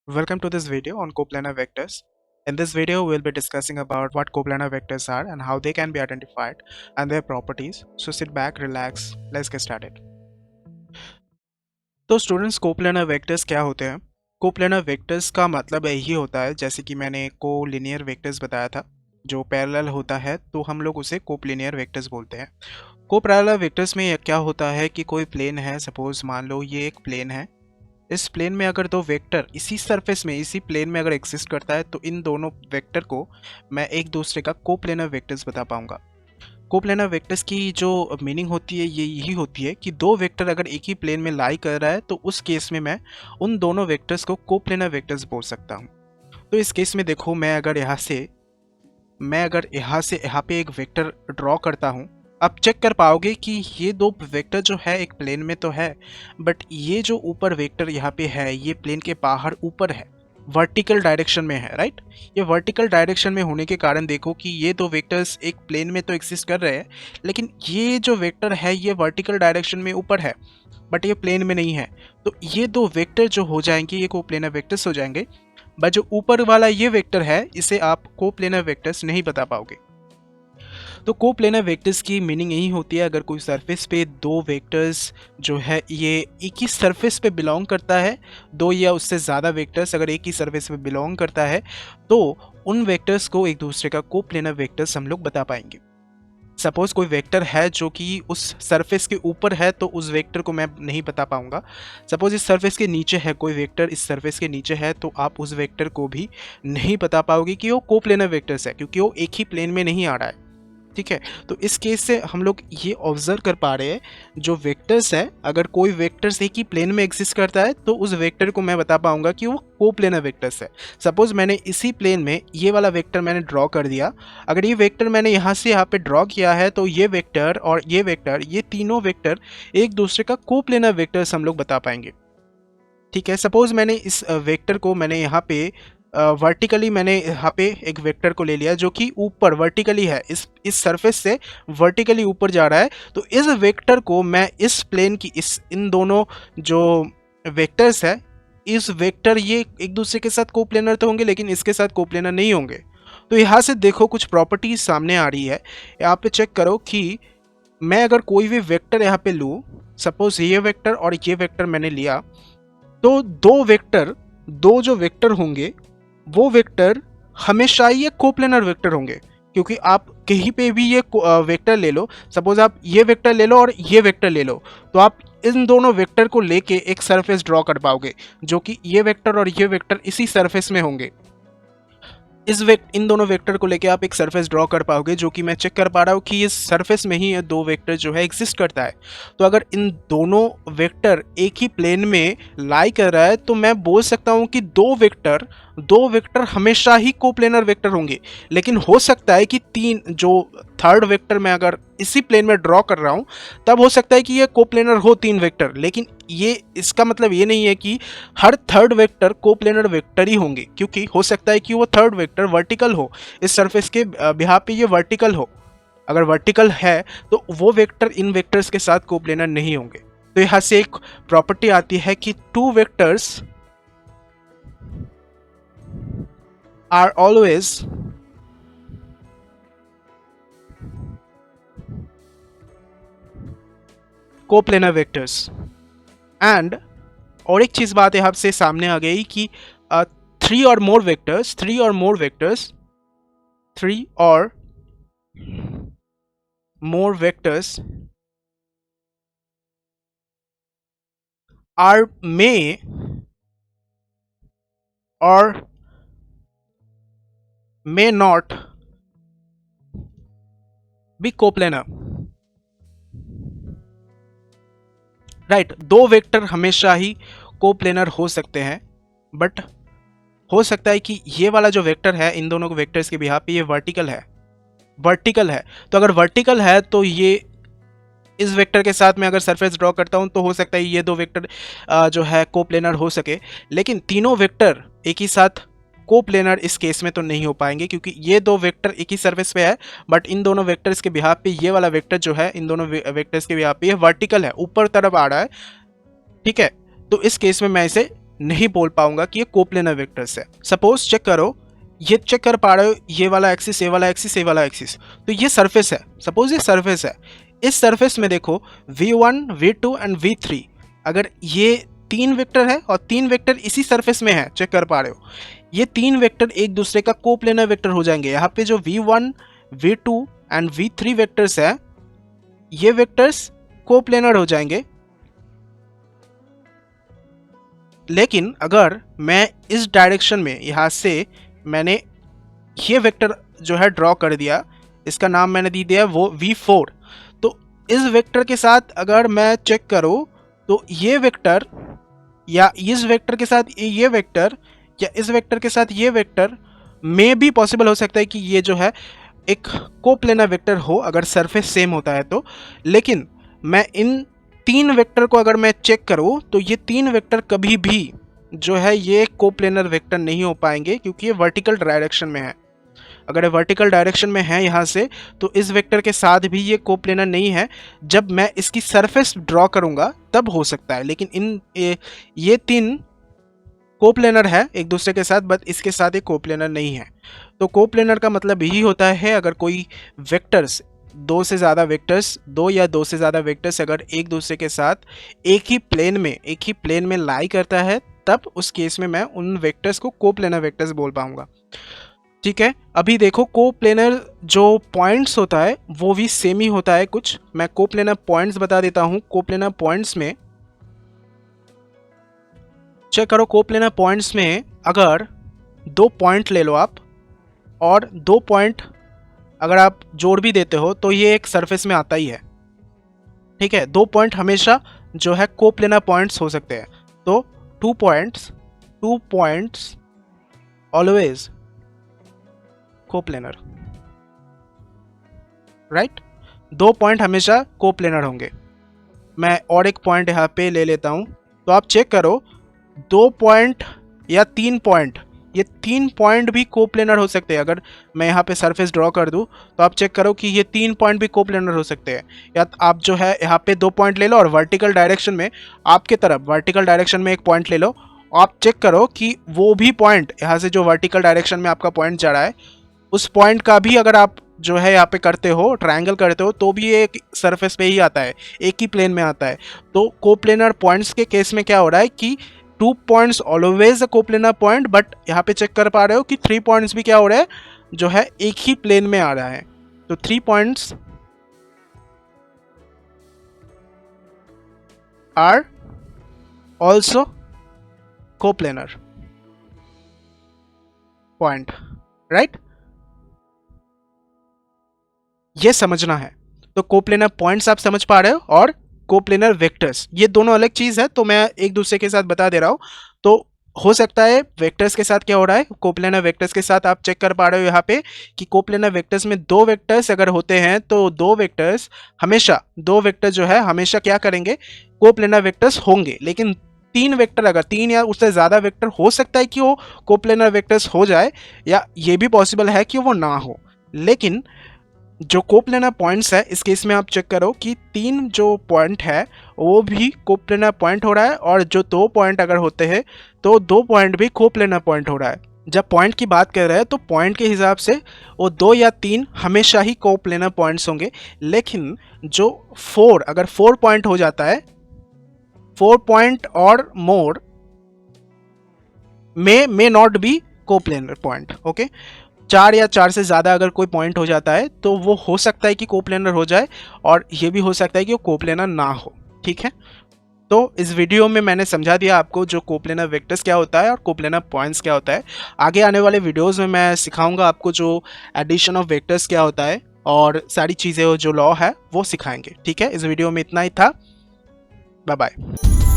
Welcome to this video on coplanar vectors. In this video, we'll be discussing about what coplanar vectors are and how they can be identified and their properties. So sit back, relax, let's get started. तो students coplanar vectors क्या होते हैं? Coplanar vectors का मतलब यही होता है, जैसे कि मैंने कोलिनियर वेक्टर्स बताया था, जो पैरेलल होता है तो हम लोग उसे कोप्लिनियर वेक्टर्स बोलते हैं। कोपैरेलल वेक्टर्स में क्या होता है कि कोई प्लेन है, सपोज मान लो ये एक प्लेन है। इस प्लेन में अगर दो वेक्टर इसी सरफेस में इसी प्लेन में अगर एग्जिस्ट करता है तो इन दोनों वेक्टर को मैं एक दूसरे का कोप्लेनर वेक्टर्स बता पाऊंगा। कोप्लेनर वेक्टर्स की जो मीनिंग होती है ये यही होती है कि दो वेक्टर अगर एक ही प्लेन में लाई कर रहा है तो उस केस में मैं उन दोनों वेक्टर्स को कोप्लेनर वेक्टर्स बोल सकता हूँ। तो इस केस में देखो, मैं अगर यहाँ से यहाँ पे एक वेक्टर ड्रॉ करता हूँ, आप चेक कर पाओगे कि ये दो वेक्टर जो है एक प्लेन में तो है, बट ये जो ऊपर वेक्टर यहाँ पे है ये प्लेन के बाहर ऊपर है, वर्टिकल डायरेक्शन में है, राइट। ये वर्टिकल डायरेक्शन में होने के कारण देखो कि ये दो वेक्टर्स एक प्लेन में तो एग्जिस्ट कर रहे हैं, लेकिन ये जो वेक्टर है ये वर्टिकल डायरेक्शन में ऊपर है, बट ये प्लेन में नहीं है। तो ये दो वेक्टर जो हो जाएंगे ये कोप्लेनर वेक्टर्स हो जाएंगे, बट जो ऊपर वाला ये वेक्टर है इसे आप कोप्लेनर वेक्टर्स नहीं बता पाओगे। तो कोप्लेनर वेक्टर्स की मीनिंग यही होती है, अगर कोई सरफेस पे दो वेक्टर्स जो है ये एक ही सरफेस पे बिलोंग करता है, दो या उससे ज़्यादा वेक्टर्स अगर एक ही सरफेस पे बिलोंग करता है तो उन वेक्टर्स को एक दूसरे का कोप्लेनर वेक्टर्स हम लोग बता पाएंगे। सपोज कोई वेक्टर है जो कि उस सरफेस के ऊपर है तो उस वेक्टर को मैं नहीं बता पाऊंगा। सपोज इस सरफेस के नीचे है कोई वेक्टर, इस सरफेस के नीचे है तो आप उस वेक्टर को भी नहीं बता पाओगे कि वो कोप्लेनर वेक्टर्स है, क्योंकि वो एक ही प्लेन में नहीं आ रहा है। ठीक है, तो इस केस से हम लोग ये ऑब्जर्व कर पा रहे हैं, जो वेक्टर्स है अगर कोई वेक्टर्स एक ही प्लेन में एग्जिस्ट करता है तो उस वेक्टर को मैं बता पाऊंगा कि वो कोप्लेनर वेक्टर्स है। सपोज मैंने इसी प्लेन में ये वाला वेक्टर मैंने ड्रॉ कर दिया, अगर ये वेक्टर मैंने यहाँ से यहाँ पे ड्रॉ किया है तो ये वेक्टर और ये वेक्टर, ये तीनों वेक्टर एक दूसरे का कोप्लेनर वेक्टर्स हम लोग बता पाएंगे। ठीक है, सपोज मैंने इस वेक्टर को मैंने यहाँ पे वर्टिकली मैंने यहाँ पे एक वेक्टर को ले लिया जो कि ऊपर वर्टिकली है, इस सरफेस से वर्टिकली ऊपर जा रहा है। तो इस वेक्टर को मैं इस प्लेन की इन दोनों जो वेक्टर्स है, इस वेक्टर ये एक दूसरे के साथ कोप्लेनर तो होंगे लेकिन इसके साथ कोप्लेनर नहीं होंगे। तो यहाँ से देखो कुछ प्रॉपर्टीज सामने आ रही है, यहाँ पे चेक करो कि मैं अगर कोई भी वेक्टर यहाँ पे लूँ, सपोज ये वेक्टर और ये वेक्टर मैंने लिया, तो दो जो वेक्टर होंगे वो वेक्टर हमेशा ही एक कोप्लेनर वेक्टर होंगे, क्योंकि आप कहीं पे भी ये वेक्टर ले लो, सपोज आप ये वेक्टर ले लो और ये वेक्टर ले लो, तो आप इन दोनों वेक्टर को लेके एक सरफेस ड्रॉ कर पाओगे जो कि ये वेक्टर और ये वेक्टर इसी सरफेस में होंगे। इन दोनों वेक्टर को लेके आप एक सरफेस ड्रॉ कर पाओगे जो कि मैं चेक कर पा रहा हूँ कि इस सरफेस में ही ये दो वेक्टर जो है एग्जिस्ट करता है। तो अगर इन दोनों वेक्टर एक ही प्लेन में लाई कर रहा है तो मैं बोल सकता हूँ कि दो वेक्टर हमेशा ही कोप्लेनर वेक्टर होंगे। लेकिन हो सकता है कि तीन जो थर्ड वेक्टर मैं अगर इसी प्लेन में ड्रॉ कर रहा हूँ तब हो सकता है कि ये कोप्लेनर हो तीन वेक्टर, लेकिन ये इसका मतलब ये नहीं है कि हर थर्ड वेक्टर कोप्लेनर वेक्टर ही होंगे, क्योंकि हो सकता है कि वो थर्ड वेक्टर वर्टिकल हो, इस सरफेस के बिहाफ पे ये वर्टिकल हो। अगर वर्टिकल है तो वो वेक्टर इन वेक्टर्स के साथ कोप्लेनर नहीं होंगे। तो यहाँ से एक प्रॉपर्टी आती है कि two vectors are always coplanar vectors. And और एक चीज बात यहाँ से सामने आ गई कि थ्री और मोर वेक्टर्स आर मे और मे नॉट बी कोप्लेनर, राइट। दो वेक्टर हमेशा ही कोप्लेनर हो सकते हैं, बट हो सकता है कि ये वाला जो वेक्टर है इन दोनों वेक्टर्स के बिहाफ पे ये वर्टिकल है। तो अगर वर्टिकल है तो ये इस वेक्टर के साथ मैं अगर सरफेस ड्रॉ करता हूं तो हो सकता है ये दो वेक्टर जो है कोप्लेनर हो सके, लेकिन तीनों वेक्टर एक ही साथ कोप्लेनर इस केस में तो नहीं हो पाएंगे, क्योंकि ये दो वेक्टर एक ही सरफेस पे है, बट इन दोनों वेक्टर्स के बिहाफ पे ये वाला वेक्टर जो है इन दोनों वेक्टर्स के बिहाफ पे ये वर्टिकल है, ऊपर तरफ आ रहा है। ठीक है, तो इस केस में मैं इसे नहीं बोल पाऊंगा कि ये कोप्लेनर वेक्टर्स है। सपोज चेक करो, ये चेक कर पा रहे हो, ये वाला एक्सिस, ये वाला एक्सिस, ये वाला एक्सिस, तो ये सरफेस है। सपोज ये सरफेस है, इस सरफेस में देखो v1, v2 एंड v3, अगर ये 3 वेक्टर है और 3 वेक्टर इसी सरफेस में है, चेक कर पा रहे हो, ये 3 वेक्टर एक दूसरे का कोप्लेनर वेक्टर हो जाएंगे। यहाँ पे जो v1, v2 and v3 vectors है, ये वेक्टर्स कोप्लेनर हो जाएंगे। लेकिन अगर मैं इस डायरेक्शन में यहाँ से मैंने ये वेक्टर जो है ड्रॉ कर दिया, इसका नाम मैंने दे दिया वो v4, तो इस वेक्टर के साथ अगर मैं चेक करूँ तो ये वेक्टर या इस वेक्टर के साथ ये वेक्टर या इस वेक्टर के साथ ये वेक्टर में भी पॉसिबल हो सकता है कि ये जो है एक कोप्लेनर वेक्टर हो अगर सरफेस सेम होता है तो। लेकिन मैं इन 3 वेक्टर को अगर मैं चेक करूँ तो ये 3 वेक्टर कभी भी जो है ये कोप्लेनर वेक्टर नहीं हो पाएंगे, क्योंकि ये वर्टिकल डायरेक्शन में है। अगर ये वर्टिकल डायरेक्शन में है यहाँ से, तो इस वेक्टर के साथ भी ये कोप्लेनर नहीं है। जब मैं इसकी सरफेस ड्रॉ करूँगा तब हो सकता है, लेकिन ये 3 कोप्लेनर है एक दूसरे के साथ, बट इसके साथ एक कोप्लेनर नहीं है। तो कोप्लेनर का मतलब यही होता है अगर कोई वेक्टर्स, 2 से ज़्यादा वेक्टर्स, 2 या 2 से ज़्यादा वेक्टर्स अगर एक दूसरे के साथ एक ही प्लेन में लाई करता है, तब उस केस में मैं उन वेक्टर्स को कोप्लेनर वेक्टर्स बोल पाऊंगा। ठीक है, अभी देखो कोप्लेनर जो पॉइंट्स होता है वो भी सेम ही होता है कुछ। मैं कोप्लेनर पॉइंट्स बता देता हूं। कोप्लेनर पॉइंट्स में चेक करो, कोप्लेनर पॉइंट्स में अगर 2 पॉइंट ले लो आप, और 2 पॉइंट अगर आप जोड़ भी देते हो तो ये एक सरफेस में आता ही है। ठीक है, 2 पॉइंट हमेशा जो है कोप्लेनर पॉइंट्स हो सकते हैं। तो 2 points always coplanar, right. 2 point हमेशा कोप्लेनर होंगे। मैं और एक पॉइंट यहाँ पे ले लेता हूँ, तो आप चेक करो 2 पॉइंट या 3 पॉइंट, ये 3 पॉइंट भी कोप्लेनर हो सकते हैं। अगर मैं यहाँ पे सरफेस ड्रॉ कर दूँ तो आप चेक करो कि ये 3 पॉइंट भी कोप्लेनर हो सकते हैं। या आप जो है यहाँ पे 2 पॉइंट ले लो और वर्टिकल डायरेक्शन में आपके तरफ वर्टिकल डायरेक्शन में एक पॉइंट ले लो, आप चेक करो कि वो भी पॉइंट यहाँ से जो वर्टिकल डायरेक्शन में आपका पॉइंट जा रहा है, उस पॉइंट का भी अगर आप जो है यहाँ पे करते हो, ट्रायंगल करते हो, तो भी ये एक सरफेस पे ही आता है, एक ही प्लेन में आता है। तो कोप्लेनर पॉइंट्स के केस में क्या हो रहा है कि 2 points always a coplanar point, but यहाँ पे चेक कर पा रहे हो कि 3 पॉइंट्स भी क्या हो रहा है, जो है एक ही प्लेन में आ रहा है। तो 3 points are also coplanar point, right. ये समझना है। तो कोप्लेनर पॉइंट्स आप समझ पा रहे हो, और कोप्लेनर वेक्टर्स, ये दोनों अलग चीज है, तो मैं एक दूसरे के साथ बता दे रहा हूं। तो हो सकता है वेक्टर्स के साथ क्या हो रहा है, कोप्लेनर वेक्टर्स के साथ आप चेक कर पा रहे हो यहाँ पे कि कोप्लेनर वेक्टर्स में 2 वेक्टर्स अगर होते हैं तो 2 वेक्टर जो है हमेशा क्या करेंगे, कोप्लेनर वेक्टर्स होंगे। लेकिन 3 वेक्टर, अगर 3 या उससे ज़्यादा वेक्टर, हो सकता है कि वो कोप्लेनर वेक्टर्स हो जाए, या ये भी पॉसिबल है कि वो ना हो। लेकिन जो कोप्लेनर पॉइंट्स है, इस केस में आप चेक करो कि 3 जो पॉइंट है वो भी कोप्लेनर पॉइंट हो रहा है, और जो 2 पॉइंट अगर होते हैं तो 2 पॉइंट भी कोप्लेनर पॉइंट हो रहा है। जब पॉइंट की बात कर रहे हैं तो पॉइंट के हिसाब से वो 2 या 3 हमेशा ही कोप्लेनर पॉइंट्स होंगे। लेकिन जो 4, अगर 4 पॉइंट हो जाता है, 4 point or more may not be coplanar point. Okay, 4 या 4 से ज़्यादा अगर कोई पॉइंट हो जाता है तो वो हो सकता है कि कोप्लेनर हो जाए, और ये भी हो सकता है कि वो कोप्लेनर ना हो। ठीक है, तो इस वीडियो में मैंने समझा दिया आपको जो कोप्लेनर वेक्टर्स क्या होता है और कोप्लेनर पॉइंट्स क्या होता है। आगे आने वाले वीडियोस में मैं सिखाऊंगा आपको जो एडिशन ऑफ वेक्टर्स क्या होता है, और सारी चीज़ें जो लॉ है वो सिखाएंगे। ठीक है, इस वीडियो में इतना ही था। Bye bye.